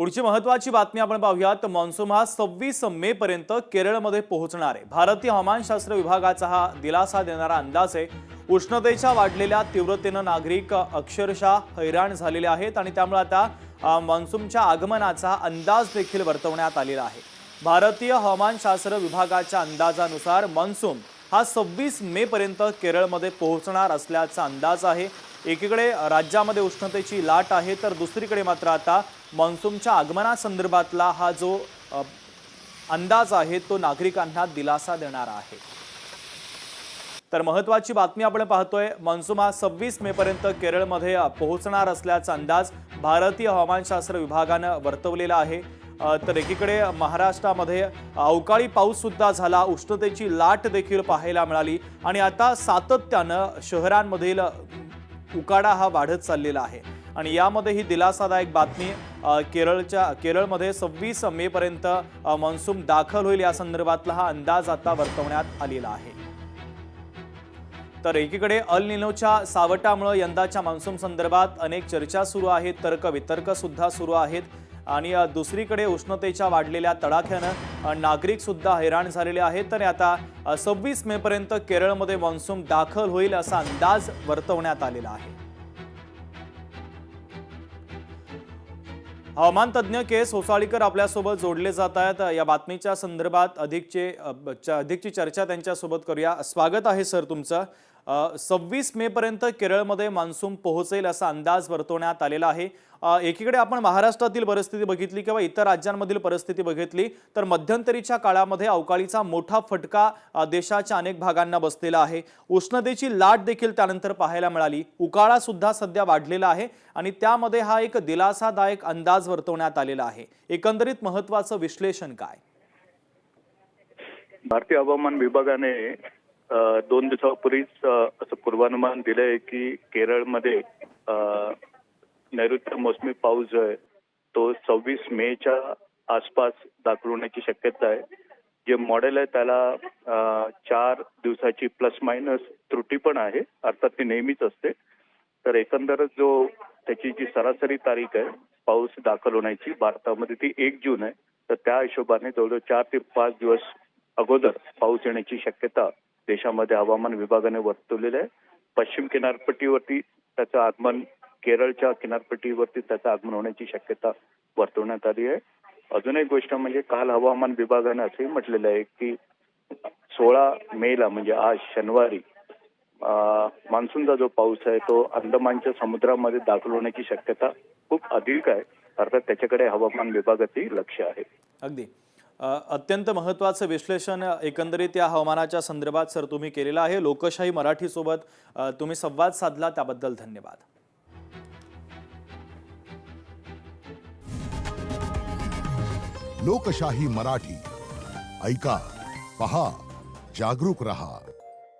पुढची महत्त्वाची बातमी आपण पाहूयात। मान्सून हा 26 मे पर्यंत केरळमध्ये पोहोचणार आहे। भारतीय हवामानशास्त्र विभागाचा हा दिलासा देणारा अंदाज आहे। उष्णतेच्या वाढलेल्या तीव्रतेने नागरिक अक्षरशः हैराण झालेले आहेत आणि त्यामुळे आता मान्सूनच्या आगमनाचा अंदाज देखील वर्तवण्यात आलेला आहे। भारतीय हवामानशास्त्र विभागाच्या अंदाजानुसार मान्सून हा 26 मे पर्यंत केरळमध्ये पोहोचणार असल्याचा अंदाज आहे। एकीकडे राज्यामध्ये उष्णतेची लाट आहे, तर दुसरीकडे मात्र आता मान्सूनच्या आगमनासंदर्भातला हा जो अंदाज आहे तो नागरिकांना दिलासा देणारा आहे। तर महत्त्वाची बातमी आपण पाहतोय, मान्सून हा 26 मे पर्यंत केरळमध्ये पोहोचणार असल्याचा अंदाज भारतीय हवामानशास्त्र विभागाने वर्तवलेला आहे। तर एकीकडे महाराष्ट्रामध्ये अवकाळी पाऊस सुद्धा झाला, उष्णतेची लाट देखील पाहायला मिळाली आणि आता सातत्याने शहरांमधील उकाडा हा वाढत चाललेला आहे आणि यामध्ये ही दिलासादायक बातमी केरळमध्ये 26 मे पर्यंत मान्सून दाखल होईल या संदर्भातला हा अंदाज आता वर्तवण्यात आलेला आहे। तर एकीकडे अल निनोच्या सावटामुळे यंदाच्या मान्सून संदर्भात अनेक चर्चा सुरू आहेत, तर्कवितर्क सुद्धा सुरू आहेत आणि दुसरीकडे उष्णतेच्या वाढलेल्या तडाख्याने नागरिक सुद्धा हैराण झालेले आहेत। तर आता 26 मे पर्यंत केरळमध्ये मान्सून दाखल होईल असा अंदाज वर्तवण्यात आलेला आहे। हवामान तज्ञ के सोसाळीकर आपल्यासोबत जोडले जात आहेत। या बातमीच्या संदर्भात अधिकची चर्चा त्यांच्यासोबत करूया। स्वागत आहे सर तुमचं। 26 मे पर्यंत केरळमध्ये मान्सून पोहोचेल असा अंदाज वर्तवण्यात आलेला आहे। एकीकडे आपण महाराष्ट्रातील परिस्थिती बघितली किंवा इतर राज्यांमधील परिस्थिती बघितली तर मध्यंतरीच्या काळामध्ये अवकाळीचा मोठा फटका देशाच्या अनेक भागांना बसलेला आहे। उष्णतेची लाट देखील त्यानंतर पाहायला मिळाली, उकाळा सुद्धा सध्या वाढलेला आहे आणि त्यामध्ये हा एक दिलासादायक अंदाज वर्तवण्यात आलेला आहे। एकंदरीत महत्त्वाचं विश्लेषण काय? भारतीय हवामान विभागाने 2 दिवसापूर्वीच असं पूर्वानुमान दिलंय की केरळमध्ये नैऋत्य मोसमी पाऊस जो आहे तो 26 मेच्या आसपास दाखल होण्याची शक्यता आहे। जे मॉडेल आहे त्याला 4 दिवसाची प्लस मायनस त्रुटी पण आहे, अर्थात ती नेहमीच असते। तर एकंदरच जो त्याची जी सरासरी तारीख आहे पाऊस दाखल होण्याची भारतामध्ये ती 1 जून आहे। तर त्या हिशोबाने जवळजवळ 4 ते 5 दिवस अगोदर पाऊस येण्याची शक्यता देशामध्ये हवामान विभागाने वर्तवलेलं आहे। पश्चिम किनारपट्टीवरती त्याचं आगमन, केरळच्या किनारपट्टीवरती त्याचं आगमन होण्याची शक्यता वर्तवण्यात आली आहे। अजून एक गोष्ट म्हणजे काल हवामान विभागाने असंही म्हटलेलं आहे की 16 मेला म्हणजे आज शनिवारी मान्सूनचा जो पाऊस आहे तो अंदमानच्या समुद्रामध्ये दाखल होण्याची शक्यता खूप अधिक आहे। अर्थात त्याच्याकडे हवामान विभागाचे लक्ष आहे। अगदी अत्यंत महत्त्वाचं विश्लेषण एकंदरीत या हवामानाच्या संदर्भात सर तुम्ही केलेलं आहे। लोकशाही मराठी सोबत तुम्ही संवाद साधला त्याबद्दल धन्यवाद। लोकशाही मराठी ऐका, पहा, जागरूक रहा।